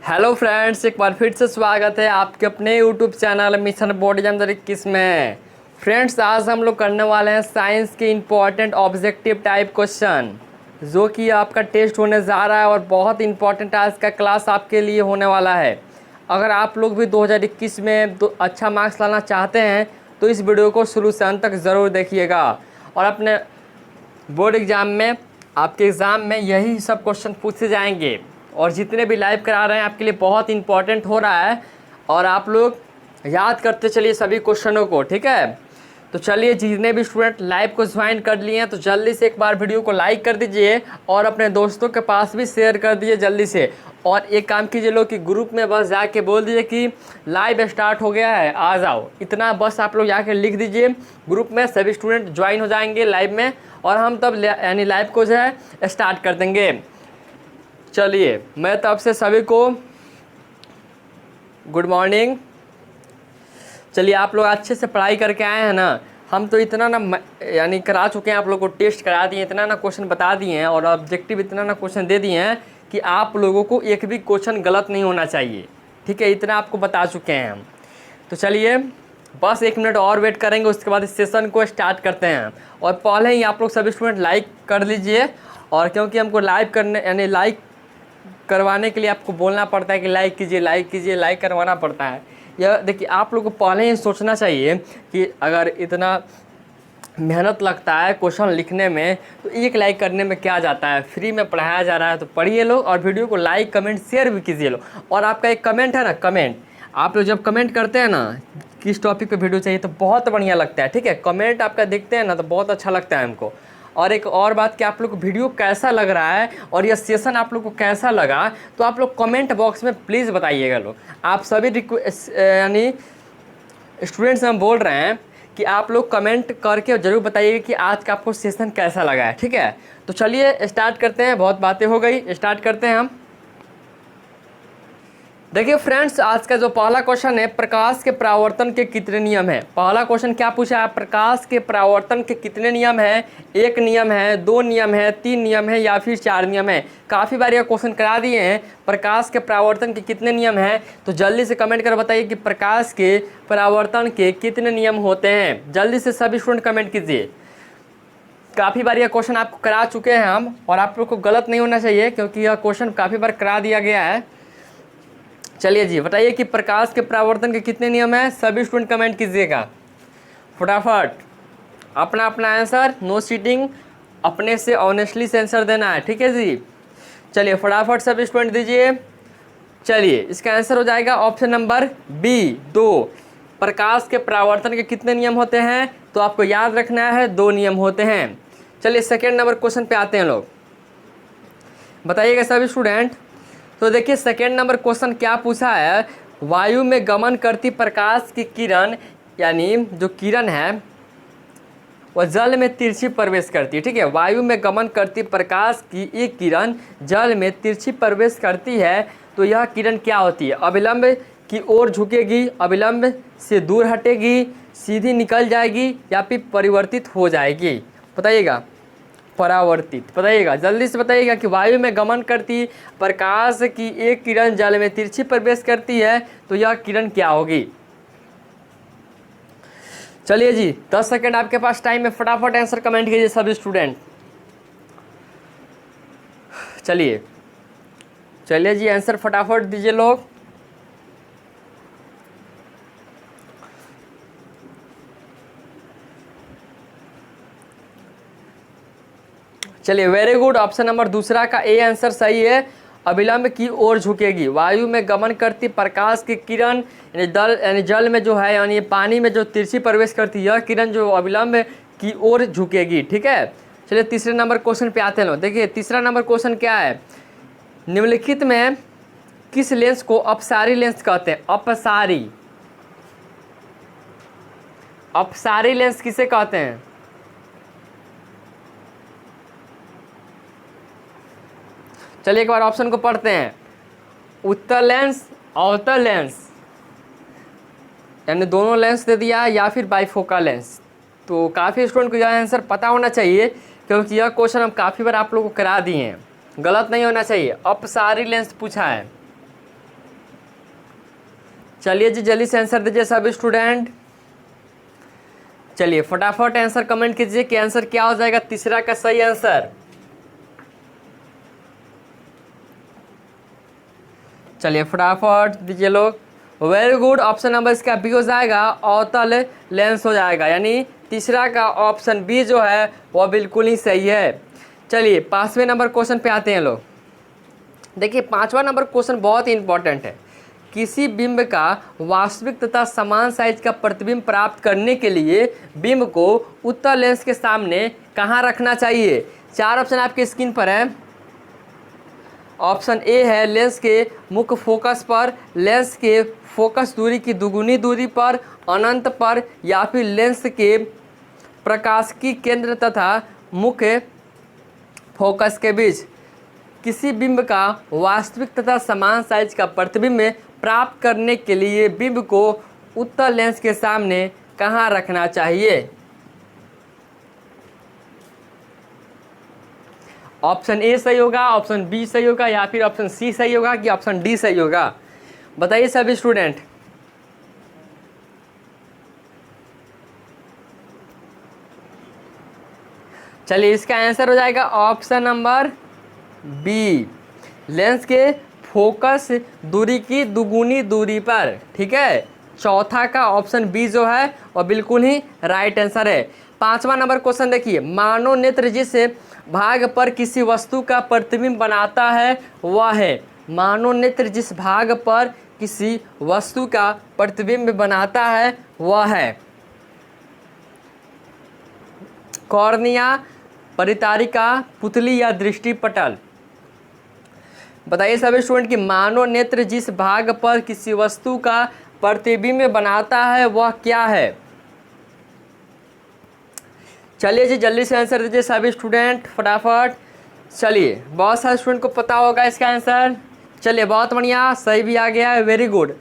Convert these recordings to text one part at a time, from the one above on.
Hello friends, एक बार फिर से स्वागत है आपके अपने YouTube channel mission board exam 2021 में। फ्रेंड्स, आज हम लोग करने वाले हैं साइंस के इम्पॉर्टेंट ऑब्जेक्टिव टाइप क्वेश्चन, जो कि आपका टेस्ट होने जा रहा है और बहुत इंपॉर्टेंट आज का क्लास आपके लिए होने वाला है। अगर आप लोग भी 2021 में अच्छा मार्क्स लाना चाहते हैं तो इस वीडियो को शुरू से अंत तक ज़रूर देखिएगा और अपने बोर्ड एग्ज़ाम में आपके एग्ज़ाम में यही सब क्वेश्चन पूछे जाएंगे और जितने भी लाइव करा रहे हैं आपके लिए बहुत इंपॉर्टेंट हो रहा है और आप लोग याद करते चलिए सभी क्वेश्चनों को, ठीक है। तो चलिए, जितने भी स्टूडेंट लाइव को ज्वाइन कर लिए हैं तो जल्दी से एक बार वीडियो को लाइक कर दीजिए और अपने दोस्तों के पास भी शेयर कर दीजिए जल्दी से। और एक काम कीजिए लोग कि ग्रुप में बस जाके बोल दीजिए कि लाइव स्टार्ट हो गया है, आ जाओ। इतना बस आप लोग जाके लिख दीजिए ग्रुप में, सभी स्टूडेंट ज्वाइन हो जाएंगे लाइव में और हम तब यानी लाइव को जो है स्टार्ट कर देंगे। चलिए, मैं तब से सभी को गुड मॉर्निंग। चलिए, आप लोग अच्छे से पढ़ाई करके आए हैं ना। हम तो इतना ना यानी करा चुके हैं, आप लोग को टेस्ट करा दिए, इतना ना क्वेश्चन बता दिए हैं और ऑब्जेक्टिव इतना ना क्वेश्चन दे दिए हैं कि आप लोगों को एक भी क्वेश्चन गलत नहीं होना चाहिए, ठीक है। इतना आपको बता चुके हैं हम। तो चलिए, बस 1 मिनट और वेट करेंगे, उसके बाद इस सेशन को स्टार्ट करते हैं। और पहले ही आप लोग सभी स्टूडेंट लाइक कर लीजिए, और क्योंकि हमको लाइव करने यानी लाइक करवाने के लिए आपको बोलना पड़ता है कि लाइक कीजिए, लाइक कीजिए, लाइक करवाना पड़ता है। यह देखिए, आप लोगों को पहले ही सोचना चाहिए कि अगर इतना मेहनत लगता है क्वेश्चन लिखने में तो एक लाइक करने में क्या जाता है। फ्री में पढ़ाया जा रहा है तो पढ़िए लोग, और वीडियो को लाइक कमेंट शेयर भी कीजिए लोग। और आपका एक कमेंट है ना, कमेंट आप लोग जब कमेंट करते हैं ना किस टॉपिक पे वीडियो चाहिए तो बहुत बढ़िया लगता है, ठीक है। कमेंट आपका देखते हैं ना तो बहुत अच्छा लगता है हमको। और एक और बात कि आप लोग को वीडियो कैसा लग रहा है और यह सेशन आप लोग को कैसा लगा तो आप लोग कमेंट बॉक्स में प्लीज़ बताइएगा लोग। आप सभी यानी स्टूडेंट्स हम बोल रहे हैं कि आप लोग कमेंट करके ज़रूर बताइएगा कि आज का आपको सेशन कैसा लगा है, ठीक है। तो चलिए स्टार्ट करते हैं, बहुत बातें हो गई, स्टार्ट करते हैं हम। देखिए फ्रेंड्स, आज का जो पहला क्वेश्चन है, प्रकाश के परावर्तन के कितने नियम हैं। पहला क्वेश्चन क्या पूछा है, प्रकाश के परावर्तन के कितने नियम हैं। 1 नियम है, 2 नियम है, 3 नियम है या फिर 4 नियम है। काफ़ी बार यह क्वेश्चन करा दिए हैं, प्रकाश के परावर्तन के कितने नियम हैं। तो जल्दी से कमेंट कर बताइए कि प्रकाश के परावर्तन के कितने नियम होते हैं। जल्दी से सभी स्टूडेंट कमेंट कीजिए। काफ़ी बार यह क्वेश्चन आपको करा चुके हैं हम, और आप लोग को गलत नहीं होना चाहिए क्योंकि यह क्वेश्चन काफ़ी बार करा दिया गया है। चलिए जी, बताइए कि प्रकाश के परावर्तन के कितने नियम हैं। सभी स्टूडेंट कमेंट कीजिएगा फटाफट, अपना अपना आंसर, नो चीटिंग, अपने से ऑनेस्टली से आंसर देना है, ठीक है जी। चलिए फटाफट सभी स्टूडेंट दीजिए। चलिए, इसका आंसर हो जाएगा ऑप्शन नंबर बी, 2। प्रकाश के परावर्तन के कितने नियम होते हैं तो आपको याद रखना है 2 नियम होते हैं। चलिए सेकेंड नंबर क्वेश्चन पे आते हैं लोग, बताइएगा सभी स्टूडेंट। तो देखिए सेकेंड नंबर क्वेश्चन क्या पूछा है, वायु में गमन करती प्रकाश की किरण, यानी जो किरण है वह जल में तिरछी प्रवेश करती है, ठीक है। वायु में गमन करती प्रकाश की एक किरण जल में तिरछी प्रवेश करती है तो यह किरण क्या होती है। अविलंब की ओर झुकेगी, अविलंब से दूर हटेगी, सीधी निकल जाएगी या फिर परिवर्तित हो जाएगी। बताइएगा, परावर्तित, बताइएगा जल्दी से बताइएगा कि वायु में गमन करती प्रकाश की एक किरण जल में तिरछी प्रवेश करती है तो यह किरण क्या होगी। चलिए जी, 10 सेकंड आपके पास टाइम है, फटाफट आंसर कमेंट कीजिए सभी स्टूडेंट। चलिए चलिए जी, आंसर फटाफट दीजिए लोग। चलिए वेरी गुड, ऑप्शन नंबर दूसरा का ए आंसर सही है। अविलंब की ओर झुकेगी, वायु में गमन करती प्रकाश की किरण यानी जल में जो है यानी पानी में जो तिरछी प्रवेश करती यह किरण जो अविलंब की ओर झुकेगी, ठीक है। चलिए तीसरे नंबर क्वेश्चन पे आते हैं लोग। देखिए तीसरा नंबर क्वेश्चन क्या है, निम्नलिखित में किस लेंस को अपसारी लेंस कहते हैं। अपसारी, अपसारी लेंस किसे कहते हैं। चलिए एक बार ऑप्शन को पढ़ते हैं, उत्तल लेंस, अवतल लेंस, यानी दोनों लेंस दे दिया, या फिर बाइफोकल लेंस। तो काफ़ी स्टूडेंट को यह आंसर पता होना चाहिए क्योंकि यह क्वेश्चन हम काफ़ी बार आप लोगों को करा दिए हैं, गलत नहीं होना चाहिए। अपसारी लेंस पूछा है, चलिए जी जल्दी से आंसर दीजिए सभी स्टूडेंट। चलिए फटाफट आंसर कमेंट कीजिए कि आंसर क्या हो जाएगा तीसरा का सही आंसर। चलिए फटाफट दीजिए लोग। वेरी गुड, ऑप्शन नंबर इसका बी हो जाएगा, अवतल लेंस हो जाएगा, यानी तीसरा का ऑप्शन बी जो है वह बिल्कुल ही सही है। चलिए 5वें नंबर क्वेश्चन पे आते हैं लोग। देखिए 5वां नंबर क्वेश्चन बहुत ही इंपॉर्टेंट है। किसी बिंब का वास्तविक तथा समान साइज का प्रतिबिंब प्राप्त करने के लिए बिंब को उत्तल लेंस के सामने कहाँ रखना चाहिए? 4 ऑप्शन आपके स्क्रीन पर है। ऑप्शन ए है लेंस के मुख्य फोकस पर, लेंस के फोकस दूरी की दुगुनी दूरी पर, अनंत पर, या फिर लेंस के प्रकाशिकी केंद्र तथा मुख्य फोकस के बीच। किसी बिंब का वास्तविक तथा समान साइज का प्रतिबिंब प्राप्त करने के लिए बिंब को उत्तल लेंस के सामने कहाँ रखना चाहिए? ऑप्शन ए सही होगा, ऑप्शन बी सही होगा, या फिर ऑप्शन सी सही होगा कि ऑप्शन डी सही होगा? बताइए सभी स्टूडेंट। चलिए इसका आंसर हो जाएगा ऑप्शन नंबर बी, लेंस के फोकस दूरी की दुगुनी दूरी पर। ठीक है, चौथा का ऑप्शन बी जो है वह बिल्कुल ही राइट आंसर है। 5वां नंबर क्वेश्चन देखिए, मानव नेत्र जिस भाग पर किसी वस्तु का प्रतिबिंब बनाता है वह है। मानव नेत्र जिस भाग पर किसी वस्तु का प्रतिबिंब बनाता है वह है कॉर्निया, परितारिका, पुतली या दृष्टिपटल। बताइए सभी स्टूडेंट कि मानव नेत्र जिस भाग पर किसी वस्तु का प्रतिबिंब बनाता है वह क्या है? चलिए जी जल्दी से आंसर दीजिए सभी स्टूडेंट फटाफट। चलिए बहुत सारे स्टूडेंट को पता होगा इसका आंसर। चलिए बहुत बढ़िया, सही भी आ गया है, वेरी गुड,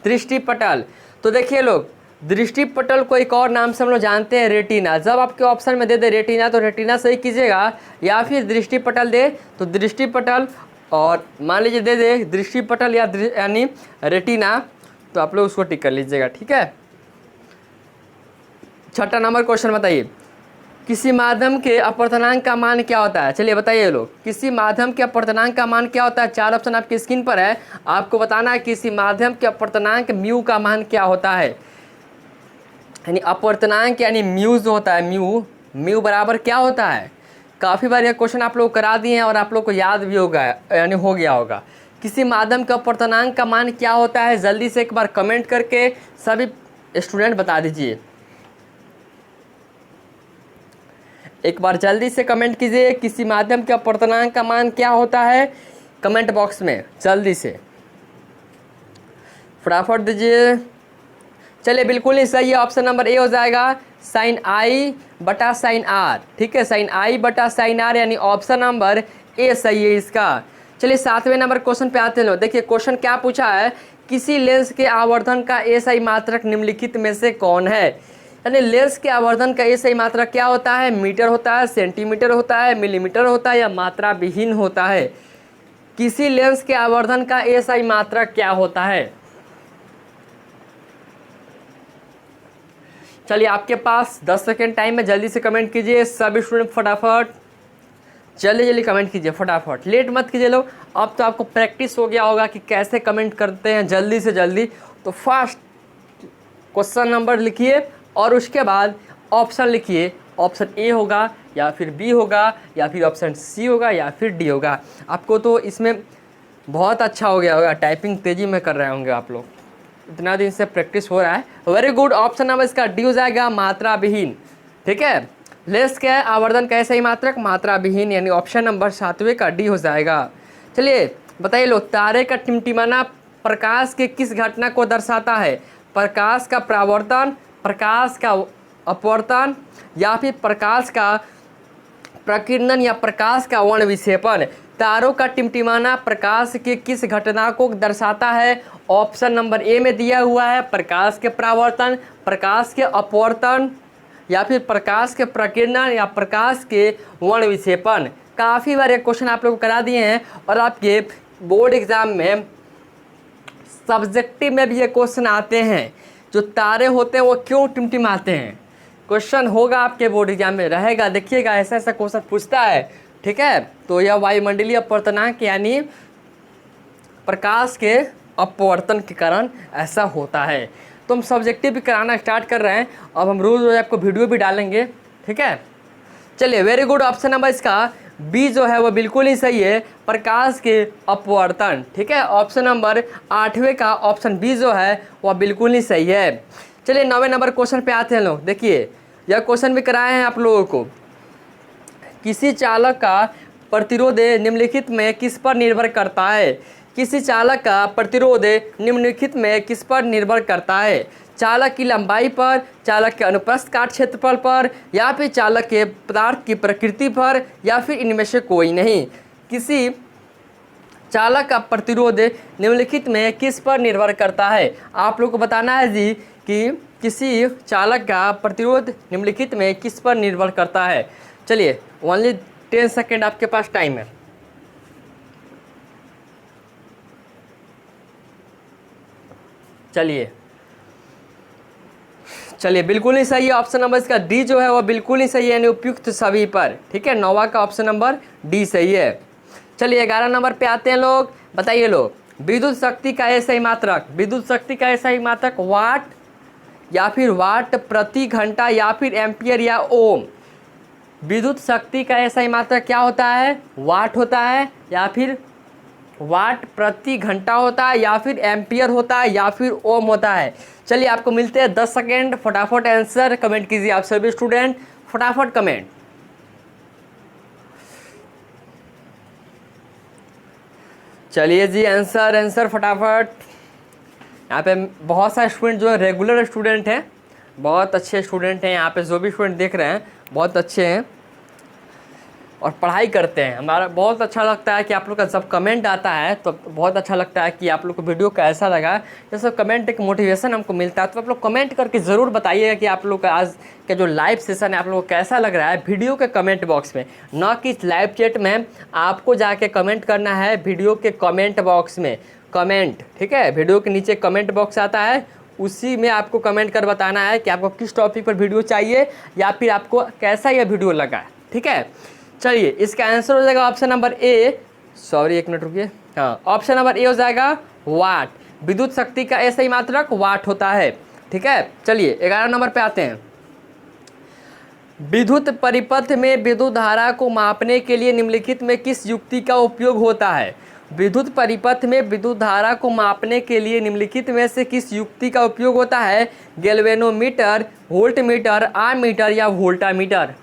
दृष्टिपटल। तो देखिए लोग, दृष्टिपटल को एक और नाम से हम लोग जानते हैं रेटिना। जब आपके ऑप्शन में दे दे रेटिना तो रेटिना सही कीजिएगा, या फिर दृष्टिपटल दे तो दृष्टिपटल, और मान लीजिए दे दे दृष्टिपटल यानी रेटिना तो आप लोग उसको टिक कर लीजिएगा। ठीक है, 6ठा नंबर क्वेश्चन बताइए, किसी माध्यम के अपवर्तनांक का मान क्या होता है? चलिए बताइए लोग, किसी माध्यम के अपवर्तनांक का मान क्या होता है? 4 ऑप्शन आपकी स्क्रीन पर है, आपको बताना है किसी माध्यम के अपवर्तनांक म्यू का मान क्या होता है। यानी अपवर्तनांक यानी म्यू जो होता है, म्यू बराबर क्या होता है? काफ़ी बार यह क्वेश्चन आप लोग करा दिए हैं और आप लोग को याद भी होगा, यानी हो गया होगा। किसी माध्यम के अपवर्तनांक का मान क्या होता है? जल्दी से एक बार कमेंट करके सभी स्टूडेंट बता दीजिए। एक बार जल्दी से कमेंट कीजिए, किसी माध्यम के अपवर्तनांक का मान क्या होता है? कमेंट बॉक्स में जल्दी से फटाफट दीजिए। चलिए बिल्कुल ही सही है, ऑप्शन नंबर ए हो जाएगा, साइन आई बटा साइन आर। ठीक है, साइन आई बटा साइन आर यानी ऑप्शन नंबर ए सही है इसका। चलिए 7वें नंबर क्वेश्चन पे आते हैं। देखिए क्वेश्चन क्या पूछा है, किसी लेंस के आवर्धन का एसआई मात्रक निम्नलिखित में से कौन है? यानी लेंस के आवर्धन का एसआई मात्रक क्या होता है? मीटर होता है, सेंटीमीटर होता है, मिलीमीटर होता है, या मात्रा विहीन होता है? किसी लेंस के आवर्धन का एसआई मात्रक क्या होता है? चलिए आपके पास 10 सेकेंड टाइम है, जल्दी से कमेंट कीजिए सभी स्टूडेंट फटाफट, जल्दी कमेंट कीजिए फटाफट, लेट मत कीजिए लोग। अब तो आपको प्रैक्टिस हो गया होगा कि कैसे कमेंट करते हैं जल्दी से जल्दी। तो फर्स्ट क्वेश्चन नंबर लिखिए और उसके बाद ऑप्शन लिखिए, ऑप्शन ए होगा या फिर बी होगा या फिर ऑप्शन सी होगा या फिर डी होगा। आपको तो इसमें बहुत अच्छा हो गया होगा, टाइपिंग तेज़ी में कर रहे होंगे आप लोग, इतना दिन से प्रैक्टिस हो रहा है। वेरी गुड, ऑप्शन नंबर इसका डी हो जाएगा, मात्रा विहीन। ठीक है, लेंस क्या है? आवर्धन का सही मात्रक मात्रा विहीन, यानी ऑप्शन नंबर 7वें का डी हो जाएगा। चलिए बताइए लोग, तारे का टिमटिमाना प्रकाश के किस घटना को दर्शाता है? प्रकाश का परावर्तन, प्रकाश का अपवर्तन, या फिर प्रकाश का प्रकीर्णन, या प्रकाश का वर्ण विक्षेपण? तारों का टिमटिमाना प्रकाश के किस घटना को दर्शाता है? ऑप्शन नंबर ए में दिया हुआ है प्रकाश के परावर्तन, प्रकाश के अपवर्तन, या फिर प्रकाश के प्रकीर्णन, या प्रकाश के वर्ण विक्षेपण। काफ़ी बार ये क्वेश्चन आप लोग करा दिए हैं और आपके बोर्ड एग्जाम में सब्जेक्टिव में भी ये क्वेश्चन आते हैं, जो तारे होते हैं वो क्यों टिमटिमाते हैं। क्वेश्चन होगा आपके बोर्ड एग्जाम में, रहेगा, देखिएगा, ऐसा ऐसा क्वेश्चन पूछता है, ठीक है। तो यह वायुमंडलीय अपवर्तनांक यानी प्रकाश के अपवर्तन के कारण ऐसा होता है। तो हम सब्जेक्टिव भी कराना स्टार्ट कर रहे हैं, अब हम रोज़ रोज़ आपको वीडियो भी डालेंगे, ठीक है। चलिए, वेरी गुड। ऑप्शन नंबर इसका बी जो है वो बिल्कुल ही सही है, प्रकाश के अपवर्तन, ठीक है। ऑप्शन नंबर 8वें का ऑप्शन बी जो है वह बिल्कुल ही सही है। चलिए 9वें नंबर क्वेश्चन पे आते हैं लोग। देखिए, यह क्वेश्चन भी कराए हैं आप लोगों को। किसी चालक का प्रतिरोध निम्नलिखित में किस पर निर्भर करता है। किसी चालक का प्रतिरोध निम्नलिखित में किस पर निर्भर करता है। चालक की लंबाई पर, चालक के अनुप्रस्थ काट क्षेत्रफल पर, या फिर चालक के पदार्थ की प्रकृति पर, या फिर इनमें से कोई नहीं। किसी चालक का प्रतिरोध निम्नलिखित में किस पर निर्भर करता है। आप लोग को बताना है जी कि किसी चालक का प्रतिरोध निम्नलिखित में किस पर निर्भर करता है। चलिए, ओनली 10 सेकेंड आपके पास टाइम है। चलिए बिल्कुल ही सही है। ऑप्शन नंबर इसका डी जो है वो बिल्कुल ही सही है, यानी उपयुक्त सभी पर, ठीक है। 9वां का ऑप्शन नंबर डी सही है। चलिए 11 नंबर पे आते हैं लोग। बताइए लोग, विद्युत शक्ति का ऐसा मात्रक, विद्युत शक्ति का ऐसा मात्रक वाट या फिर वाट प्रति घंटा या फिर एम्पियर या ओम। विद्युत शक्ति का ऐसा मात्रक क्या होता है, वाट होता है, या फिर वाट प्रति घंटा होता है, या फिर एम्पियर होता है, या फिर ओम होता है। चलिए आपको मिलते हैं 10 सेकेंड, फटाफट आंसर कमेंट कीजिए आप सभी स्टूडेंट, फटाफट कमेंट। चलिए जी, आंसर फटाफट। यहाँ पे बहुत सारे स्टूडेंट जो है रेगुलर स्टूडेंट हैं, बहुत अच्छे स्टूडेंट हैं। यहाँ पे जो भी स्टूडेंट देख रहे हैं बहुत अच्छे हैं और पढ़ाई करते हैं। हमारा बहुत अच्छा लगता है कि आप लोग का जब कमेंट आता है तो बहुत अच्छा लगता है कि आप लोग को वीडियो कैसा लगा। जैसे कमेंट एक मोटिवेशन हमको मिलता है, तो आप लोग कमेंट करके ज़रूर बताइएगा कि आप लोग का आज का जो लाइव सेशन है आप लोग को कैसा लग रहा है, वीडियो के कमेंट बॉक्स में, ना कि लाइव चैट में। आपको जाके कमेंट करना है वीडियो के कमेंट बॉक्स में, कमेंट, ठीक है। वीडियो के नीचे कमेंट बॉक्स आता है, उसी में आपको कमेंट कर बताना है कि आपको किस टॉपिक पर वीडियो चाहिए या फिर आपको कैसा यह वीडियो लगा, ठीक है। चलिए, इसका आंसर हो जाएगा ऑप्शन नंबर ए, सॉरी एक मिनट रुकिए, हाँ, ऑप्शन नंबर ए हो जाएगा वाट। विद्युत शक्ति का ऐसा ही मात्रक वाट होता है, ठीक है। चलिए 11 नंबर पे आते हैं। विद्युत परिपथ में विद्युत धारा को मापने के लिए निम्नलिखित में किस युक्ति का उपयोग होता है। विद्युत परिपथ में विद्युत धारा को मापने के लिए निम्नलिखित में से किस युक्ति का उपयोग होता है। गैल्वेनोमीटर, वोल्टमीटर, आमीटर या वोल्टामीटर।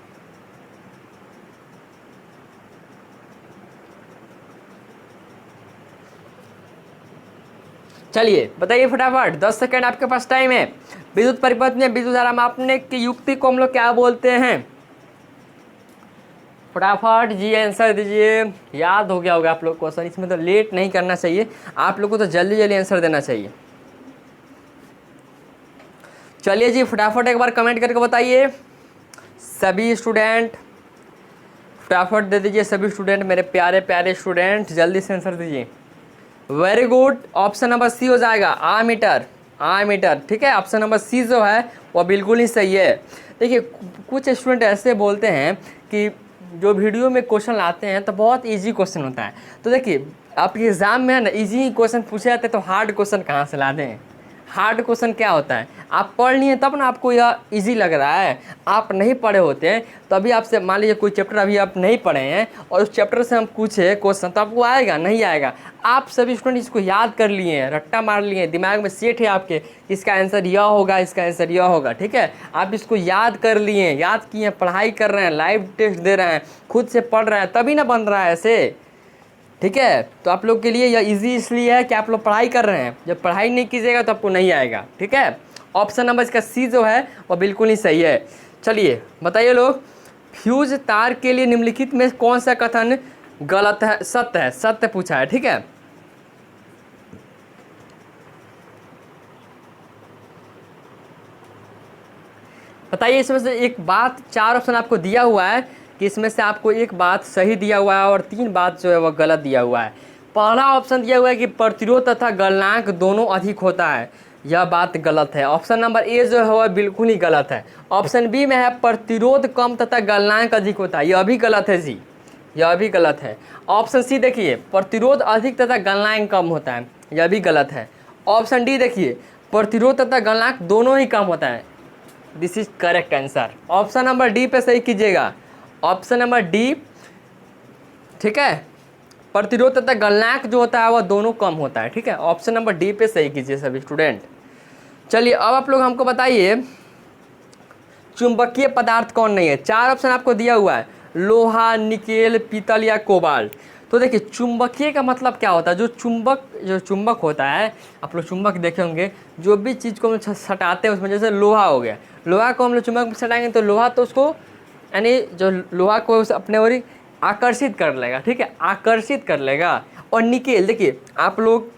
चलिए बताइए फटाफट, 10 सेकेंड आपके पास टाइम है। विद्युत परिपथ में विद्युत धारा मापने की युक्ति को हम लोग क्या बोलते हैं। फटाफट जी आंसर दीजिए। याद हो गया होगा आप लोग क्वेश्चन, इसमें तो लेट नहीं करना चाहिए, आप लोग को तो जल्दी जल्दी आंसर देना चाहिए। चलिए जी फटाफट एक बार कमेंट करके बताइए सभी स्टूडेंट, फटाफट दे दीजिए सभी स्टूडेंट, मेरे प्यारे प्यारे स्टूडेंट, जल्दी से आंसर दीजिए। Very good, option number C हो जाएगा आमीटर, आमीटर, ठीक है। ऑप्शन नंबर सी जो है वह बिल्कुल ही सही है। देखिए कुछ स्टूडेंट ऐसे बोलते हैं कि जो वीडियो में क्वेश्चन लाते हैं तो बहुत इजी क्वेश्चन होता है। तो देखिए आप एग्ज़ाम में है ना इजी क्वेश्चन पूछे जाते हैं, तो हार्ड क्वेश्चन कहाँ से ला दें। हार्ड क्वेश्चन क्या होता है, आप पढ़ लिए तब ना आपको यह इजी लग रहा है। आप नहीं पढ़े होते हैं तो अभी आपसे मान लीजिए कोई चैप्टर अभी आप नहीं पढ़े हैं और उस चैप्टर से हम पूछे क्वेश्चन, तो आपको आएगा नहीं आएगा। आप सभी स्टूडेंट इसको याद कर लिए हैं, रट्टा मार लिए हैं, दिमाग में सेट है आपके, इसका आंसर यह होगा, इसका आंसर यह होगा, ठीक है। आप इसको याद कर लिए हैं, याद किए हैं, पढ़ाई कर रहे हैं, लाइव टेस्ट दे रहे हैं, खुद से पढ़ रहे हैं, तभी ना बन रहा है ऐसे, ठीक है। तो आप लोग के लिए यह इजी इसलिए है कि आप लोग पढ़ाई कर रहे हैं, जब पढ़ाई नहीं कीजिएगा तो आपको नहीं आएगा, ठीक है। ऑप्शन नंबर इसका सी जो है वह बिल्कुल ही सही है। चलिए बताइए लोग, फ्यूज तार के लिए निम्नलिखित में कौन सा कथन गलत है, सत्य है, सत्य पूछा है, ठीक है। बताइए इसमें से एक बात, 4 ऑप्शन आपको दिया हुआ है कि इसमें से आपको एक बात सही दिया हुआ है और 3 बात जो है वह गलत दिया हुआ है। पहला ऑप्शन दिया हुआ है कि प्रतिरोध तथा गलनांक दोनों अधिक होता है, यह बात गलत है। ऑप्शन नंबर ए जो है वह बिल्कुल ही गलत है। ऑप्शन बी में है प्रतिरोध कम तथा गलनांक अधिक होता है, यह भी गलत है जी, यह भी गलत है। ऑप्शन सी देखिए, प्रतिरोध अधिक तथा गलनांक कम होता है, यह भी गलत है। ऑप्शन डी देखिए, प्रतिरोध तथा गलनांक दोनों ही कम होता है, this is correct answer. Option number D पे सही कीजिएगा, ऑप्शन नंबर डी, ठीक है। प्रतिरोध तथा गलनांक जो होता है वह दोनों कम होता है, ठीक है। ऑप्शन नंबर डी पे सही कीजिए सभी स्टूडेंट। चलिए अब आप लोग हमको बताइए चुंबकीय पदार्थ कौन नहीं है। 4 ऑप्शन आपको दिया हुआ है, लोहा, निकेल, पीतल या कोबाल्ट। तो देखिए चुंबकीय का मतलब क्या होता है, जो चुंबक होता है, आप लोग चुंबक देखे होंगे, जो भी चीज़ को हम सटाते हैं उसमें, जैसे लोहा हो गया, लोहा को हम लोग चुंबक में सटाएंगे तो लोहा तो उसको यानी जो लोहा को अपने ओर आकर्षित कर लेगा, ठीक है, आकर्षित कर लेगा। और निकेल देखिए आप लोग,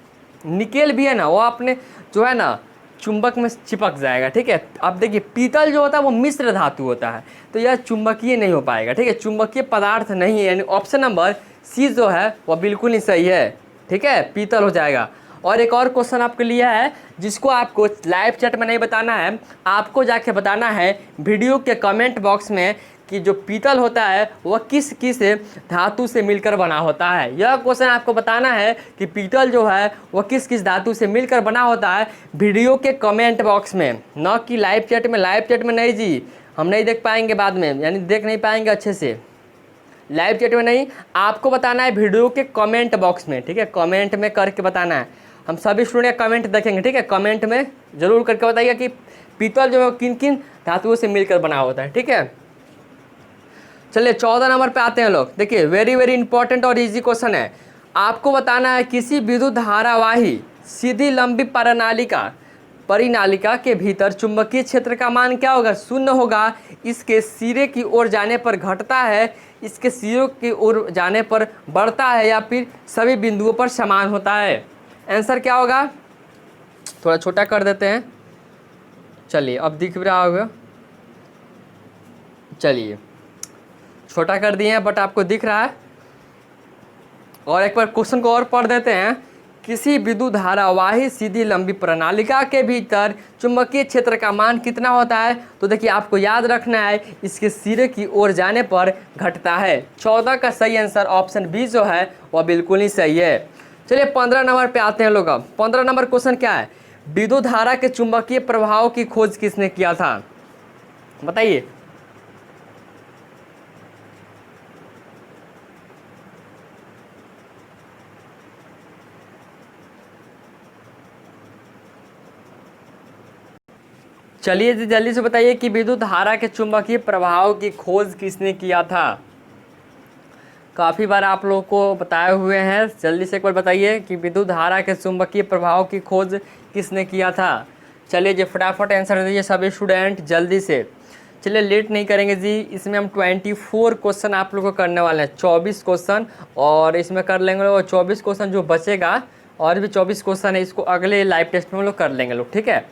निकेल भी है ना, वो अपने जो है ना चुंबक में चिपक जाएगा, ठीक है। अब देखिए पीतल जो होता है वो मिश्र धातु होता है, तो यह चुंबकीय नहीं हो पाएगा, ठीक है, चुंबकीय पदार्थ नहीं है। यानी ऑप्शन नंबर सी जो है वह बिल्कुल नहीं सही है, ठीक है, पीतल हो जाएगा। और एक और क्वेश्चन आपके लिए है जिसको आपको लाइव चैट में नहीं बताना है, आपको जाके बताना है वीडियो के कमेंट बॉक्स में कि जो पीतल होता है वह किस किस धातु से मिलकर बना होता है। यह क्वेश्चन आपको बताना है कि पीतल जो है वह किस किस धातु से मिलकर बना होता है वीडियो के कमेंट बॉक्स में, न कि लाइव चैट में। लाइव चैट में नहीं जी, हम नहीं देख पाएंगे बाद में, यानी देख नहीं पाएंगे अच्छे से, लाइव चैट में नहीं, आपको बताना है वीडियो के कमेंट बॉक्स में, ठीक है, कमेंट में करके बताना है। हम सभी स्टूडेंट कमेंट देखेंगे, ठीक है, कमेंट में ज़रूर करके बताइए कि पीतल जो है किन किन धातुओं से मिलकर बना होता है, ठीक है। चलिए 14 नंबर पे आते हैं लोग। देखिए वेरी वेरी इंपॉर्टेंट और इजी क्वेश्चन है, आपको बताना है किसी विद्युत धारावाही सीधी लंबी परिनालिका के भीतर चुंबकीय क्षेत्र का मान क्या होगा, 0 होगा। इसके सिरे की ओर जाने पर घटता है, इसके सिरों की ओर जाने पर बढ़ता है, या फिर सभी बिंदुओं पर समान होता है। आंसर क्या होगा, थोड़ा छोटा कर देते हैं, चलिए अब दिख रहा होगा, चलिए छोटा कर दिए हैं बट आपको दिख रहा है। और एक बार क्वेश्चन को और पढ़ देते हैं, किसी विद्युत धारावाही सीधी लंबी प्रणालिका के भीतर चुंबकीय क्षेत्र का मान कितना होता है। तो देखिए आपको याद रखना है इसके सिरे की ओर जाने पर घटता है। 14 का सही आंसर ऑप्शन बी जो है वह बिल्कुल ही सही है। चलिए 15 नंबर पे आते हैं लोग। अब 15 नंबर क्वेश्चन क्या है, विद्युत धारा के चुंबकीय प्रभाव की खोज किसने किया था, बताइए। चलिए जी जल्दी से बताइए कि विद्युत धारा के चुंबकीय प्रभाव की खोज किसने किया था। काफ़ी बार आप लोगों को बताए हुए हैं, जल्दी से एक बार बताइए कि विद्युत धारा के चुंबकीय प्रभाव की खोज किसने किया था। चलिए जी फटाफट आंसर दीजिए सभी स्टूडेंट जल्दी से। चलिए लेट नहीं करेंगे जी, इसमें हम 24 क्वेश्चन आप लोग को करने वाले हैं, 24 क्वेश्चन, और इसमें कर लेंगे लोग 24 क्वेश्चन जो बचेगा, और भी 24 क्वेश्चन है, इसको अगले लाइव टेस्ट में हम लोग कर लेंगे लोग, ठीक है।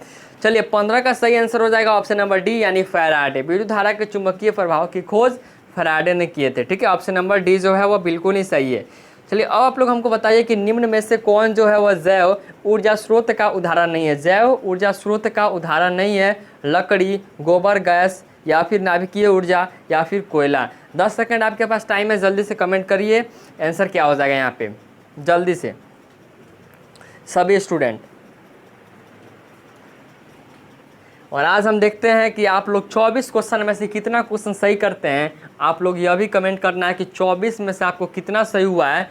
चलिए 15 का सही आंसर हो जाएगा ऑप्शन नंबर डी, यानी फैराडे। विद्युत धारा के चुंबकीय प्रभाव की खोज फैराडे ने किए थे, ठीक है। ऑप्शन नंबर डी जो है वो बिल्कुल ही सही है। चलिए अब आप लोग हमको बताइए कि निम्न में से कौन जो है वह जैव ऊर्जा स्रोत का उदाहरण नहीं है। जैव ऊर्जा स्रोत का उदाहरण नहीं है लकड़ी, गोबर गैस, या फिर नाभिकीय ऊर्जा, या फिर कोयला। 10 सेकेंड आपके पास टाइम है, जल्दी से कमेंट करिए आंसर क्या हो जाएगा यहाँ पे, जल्दी से सभी स्टूडेंट। और आज हम देखते हैं कि आप लोग 24 क्वेश्चन में से कितना क्वेश्चन सही करते हैं। आप लोग यह भी कमेंट करना है कि 24 में से आपको कितना सही हुआ है,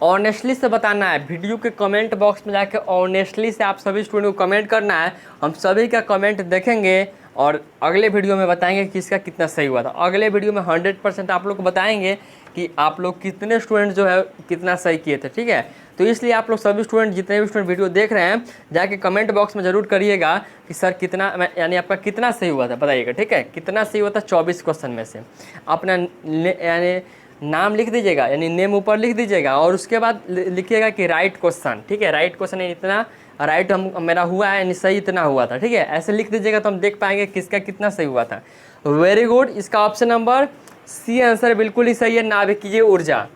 ऑनेस्टली से बताना है। वीडियो के कमेंट बॉक्स में जाकर ऑनेस्टली से आप सभी स्टूडेंट को कमेंट करना है। हम सभी का कमेंट देखेंगे और अगले वीडियो में बताएंगे कि इसका कितना सही हुआ था। अगले वीडियो में 100% आप लोग को बताएंगे कि आप लोग कितने स्टूडेंट जो है कितना सही किए थे, ठीक है। तो इसलिए आप लोग सभी स्टूडेंट, जितने भी स्टूडेंट वीडियो देख रहे हैं, जाके कमेंट बॉक्स में ज़रूर करिएगा कि सर कितना, यानी आपका कितना सही हुआ था बताइएगा, ठीक है। कितना सही हुआ था 24 क्वेश्चन में से। अपना यानी नाम लिख दीजिएगा, यानी नेम ऊपर लिख दीजिएगा, और उसके बाद लिखिएगा कि राइट क्वेश्चन, ठीक है। राइट क्वेश्चन इतना राइट मेरा हुआ है, यानी सही इतना हुआ था, ठीक है। ऐसे लिख दीजिएगा तो हम देख पाएंगे किसका कितना सही हुआ था। वेरी गुड, इसका ऑप्शन नंबर सी आंसर बिल्कुल ही सही है, नाभिकीय ऊर्जा,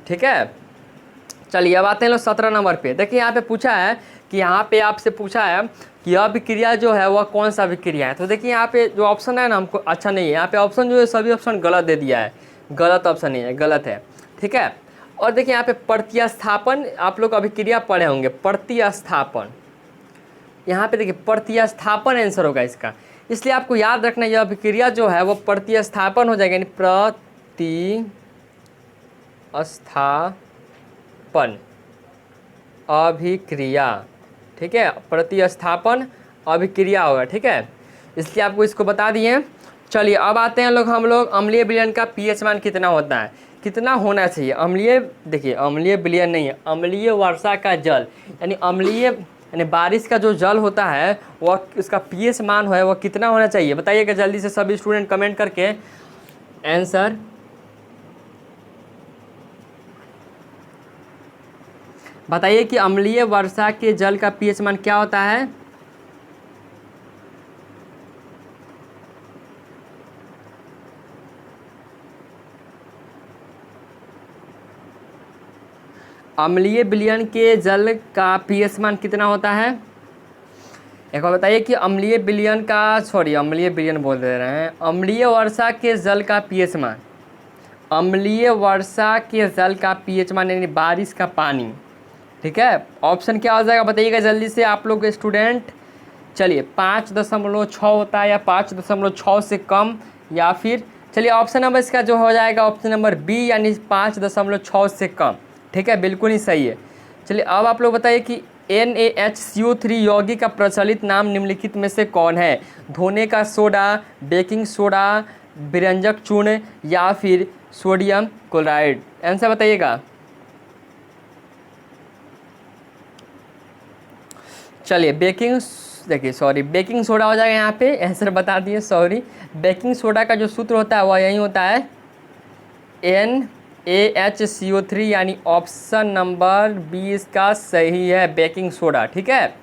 ठीक है। चलिए अब आते हैं लोग 17 नंबर पे। देखिए यहाँ पे पूछा है कि यहाँ पे आपसे पूछा है कि अभिक्रिया जो है वह कौन सा अभिक्रिया है। तो देखिए यहाँ पे जो ऑप्शन है ना हमको अच्छा नहीं है, यहाँ पे ऑप्शन जो है सभी ऑप्शन गलत दे दिया है, गलत ऑप्शन नहीं है, गलत है, ठीक है। और देखिए यहाँ पे प्रतिस्थापन, आप लोग अभिक्रिया पढ़े होंगे, प्रतिस्थापन, यहाँ पे देखिए प्रतिस्थापन आंसर होगा इसका, इसलिए आपको याद रखना यह अभिक्रिया जो है वो प्रतिस्थापन हो जाएगा, यानी प्रतिस्थापन अभिक्रिया, ठीक है, प्रतिस्थापन अभिक्रिया होगा, ठीक है, इसलिए आपको इसको बता दिए। चलिए अब आते हैं हम लोग अम्लीय विलयन का पीएच मान कितना होता है, कितना होना चाहिए। अम्लीय, देखिए अम्लीय विलयन नहीं है, अम्लीय वर्षा का जल, यानी अम्लीय यानी बारिश का जो जल होता है वह उसका पीएच मान है वह कितना होना चाहिए, बताइएगा जल्दी से सभी स्टूडेंट कमेंट करके आंसर। बताइए कि अम्लीय वर्षा के जल का पीएच मान क्या होता है। अम्लीय विलयन के जल का पीएच मान कितना होता है। एक बार बताइए कि अम्लीय विलयन का, सॉरी अम्लीय विलयन बोल दे रहे हैं, अम्लीय वर्षा के जल का पीएच मान, अम्लीय वर्षा के जल का पीएच मान यानी बारिश का पानी, ठीक है। ऑप्शन क्या हो जाएगा बताइएगा जल्दी से आप लोग स्टूडेंट। चलिए 5.6 होता है या 5.6 से कम, या फिर चलिए ऑप्शन नंबर इसका जो हो जाएगा ऑप्शन नंबर बी यानी 5.6 से कम, ठीक है, बिल्कुल ही सही है। चलिए अब आप लोग बताइए कि NaHCO3 यौगिक का प्रचलित नाम निम्नलिखित में से कौन है। धोने का सोडा, बेकिंग सोडा, व्यंजक चूर्ण या फिर सोडियम क्लोराइड, आंसर बताइएगा। चलिए बेकिंग, देखिए सॉरी बेकिंग सोडा हो जाएगा, यहाँ पे आंसर बता दिए, सॉरी। बेकिंग सोडा का जो सूत्र होता है वह यही होता है NaHCO3, यानी ऑप्शन नंबर 20 का सही है, बेकिंग सोडा, ठीक है।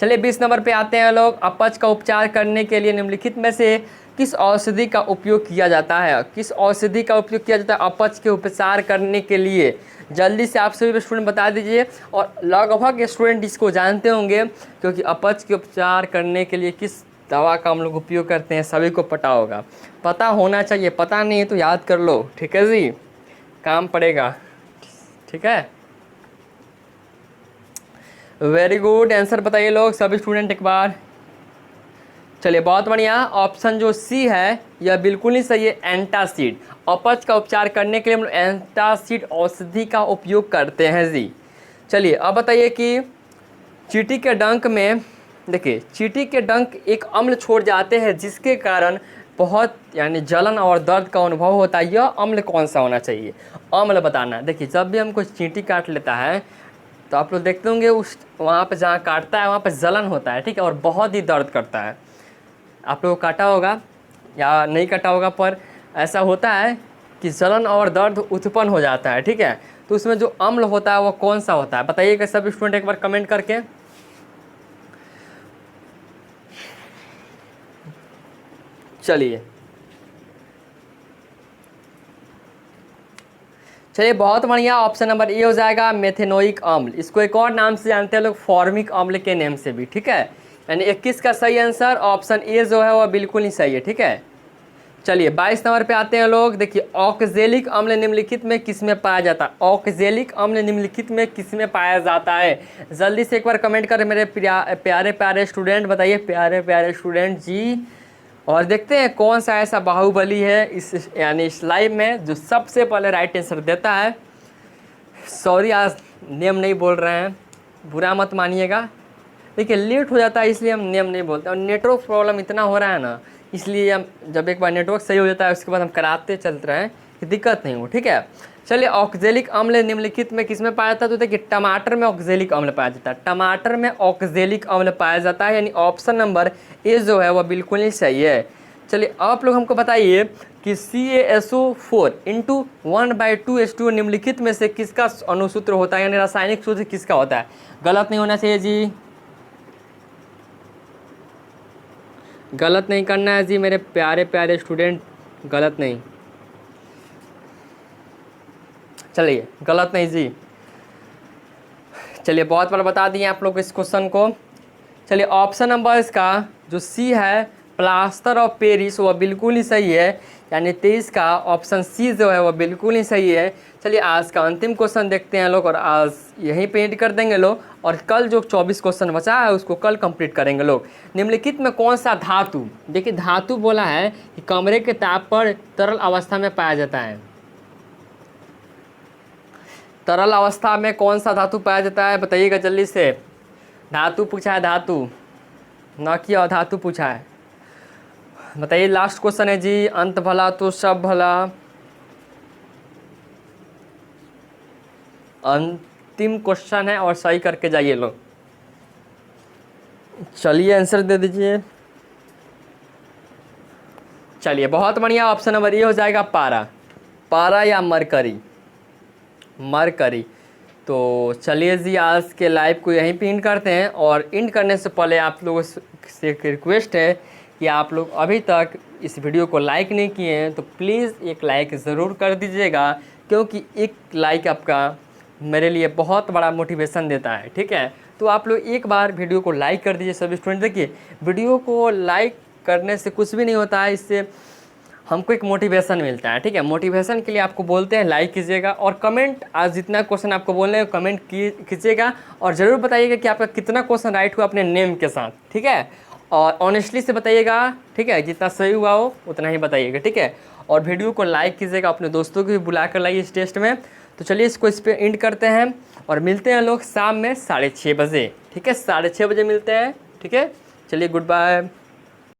चलिए 20 नंबर पे आते हैं लोग। अपच का उपचार करने के लिए निम्नलिखित में से किस औषधि का उपयोग किया जाता है, किस औषधि का उपयोग किया जाता है अपच के उपचार करने के लिए, जल्दी से आप सभी स्टूडेंट बता दीजिए। और लगभग स्टूडेंट इसको जानते होंगे क्योंकि अपच के उपचार करने के लिए किस दवा का हम लोग उपयोग करते हैं सभी को पता होगा, पता होना चाहिए, पता नहीं है तो याद कर लो, ठीक है जी, काम पड़ेगा, ठीक है। वेरी गुड, आंसर बताइए लोग सभी स्टूडेंट एक बार। चलिए बहुत बढ़िया, ऑप्शन जो सी है यह बिल्कुल ही सही है, एंटासिड। अपच का उपचार करने के लिए हम लोग एंटासिड औषधि का उपयोग करते हैं जी। चलिए अब बताइए कि चींटी के डंक में, देखिए चींटी के डंक एक अम्ल छोड़ जाते हैं जिसके कारण बहुत यानी जलन और दर्द का अनुभव होता है, यह अम्ल कौन सा होना चाहिए, अम्ल बताना। देखिए जब भी हमको चींटी काट लेता है तो आप लोग देखते होंगे उस वहाँ पे जहाँ काटता है वहाँ पे जलन होता है, ठीक है, और बहुत ही दर्द करता है। आप लोग को काटा होगा या नहीं काटा होगा, पर ऐसा होता है कि जलन और दर्द उत्पन्न हो जाता है, ठीक है। तो उसमें जो अम्ल होता है वो कौन सा होता है, बताइएगा सब स्टूडेंट एक बार कमेंट करके। चलिए बहुत बढ़िया, ऑप्शन नंबर ए हो जाएगा, मेथेनोइक अम्ल। इसको एक और नाम से जानते हैं लोग, फॉर्मिक अम्ल के नाम से भी, ठीक है। यानी 21 का सही आंसर ऑप्शन ए जो है वह बिल्कुल ही सही है, ठीक है। चलिए 22 नंबर पे आते हैं लोग। देखिए ऑक्जेलिक अम्ल निम्नलिखित में किस में पाया जाता है, ऑक्जेलिक अम्ल निम्नलिखित में किस में पाया जाता है, जल्दी से एक बार कमेंट करें मेरे प्यारे प्यारे स्टूडेंट, बताइए प्यारे प्यारे स्टूडेंट जी। और देखते हैं कौन सा ऐसा बाहुबली है इस यानी इस लाइव में जो सबसे पहले राइट आंसर देता है। सॉरी आज नेम नहीं बोल रहे हैं, बुरा मत मानिएगा, देखिए लेट हो जाता है इसलिए हम नेम नहीं बोलते, और नेटवर्क प्रॉब्लम इतना हो रहा है ना, इसलिए हम जब एक बार नेटवर्क सही हो जाता है उसके बाद हम कराते चलते रहे कि दिक्कत नहीं हो, ठीक है। चलिए ऑक्जेलिक अम्ल निम्नलिखित में किस में पाया जाता है, तो देखिए टमाटर में ऑक्जेलिक अम्ल पाया जाता है, टमाटर में ऑक्जेलिक अम्ल पाया जाता है, यानी ऑप्शन नंबर ए जो है वह बिल्कुल ही सही है। चलिए आप लोग हमको बताइए कि CaSO4 × 1/2H2 निम्नलिखित में से किसका अनुसूत्र होता है, यानी रासायनिक सूत्र किसका होता है, गलत नहीं होना चाहिए जी, गलत नहीं करना है जी मेरे प्यारे प्यारे स्टूडेंट, गलत नहीं, चलिए गलत नहीं जी। चलिए बहुत बार बता दिए आप लोग इस क्वेश्चन को। चलिए ऑप्शन नंबर इसका जो सी है प्लास्टर ऑफ पेरिस वह बिल्कुल ही सही है, यानी 23 का ऑप्शन सी जो है वह बिल्कुल ही सही है। चलिए आज का अंतिम क्वेश्चन देखते हैं लोग, और आज यहीं पे एंड कर देंगे लोग, और कल जो 24 क्वेश्चन बचा है उसको कल कंप्लीट करेंगे लोग। निम्नलिखित में कौन सा धातु, देखिए धातु बोला है कि कमरे के ताप पर तरल अवस्था में पाया जाता है। तरल अवस्था में कौन सा धातु पाया जाता है बताइएगा जल्दी से। धातु पूछा है, धातु न कि अधातु पूछा है, बताइए। लास्ट क्वेश्चन है जी, अंत भला तो सब भला। अंतिम क्वेश्चन है और सही करके जाइए लोग। चलिए आंसर दे दीजिए। चलिए बहुत बढ़िया, ऑप्शन नंबर ए हो जाएगा पारा, पारा या मरकरी, मरकरी। तो चलिए जी आज के लाइव को यहीं पे एंड करते हैं, और एंड करने से पहले आप लोगों से एक रिक्वेस्ट है कि आप लोग अभी तक इस वीडियो को लाइक नहीं किए हैं तो प्लीज़ एक लाइक ज़रूर कर दीजिएगा, क्योंकि एक लाइक आपका मेरे लिए बहुत बड़ा मोटिवेशन देता है, ठीक है। तो आप लोग एक बार वीडियो को लाइक कर दीजिए सभी स्टूडेंट। देखिए वीडियो को लाइक करने से कुछ भी नहीं होता है, इससे हमको एक मोटिवेशन मिलता है, ठीक है। मोटिवेशन के लिए आपको बोलते हैं लाइक कीजिएगा, और कमेंट आज जितना क्वेश्चन आपको बोल रहे हैं कमेंट कीजिएगा, और ज़रूर बताइएगा कि आपका कितना क्वेश्चन राइट हुआ अपने नेम के साथ, ठीक है। और ऑनेस्टली से बताइएगा, ठीक है, जितना सही हुआ हो उतना ही बताइएगा, ठीक है। और वीडियो को लाइक कीजिएगा, अपने दोस्तों को भी बुला कर लाइए इस टेस्ट में। तो चलिए इसको इस पर एंड करते हैं, और मिलते हैं लोग शाम में 6:30 बजे, ठीक है। 6:30 बजे मिलते हैं, ठीक है। चलिए गुड बाय।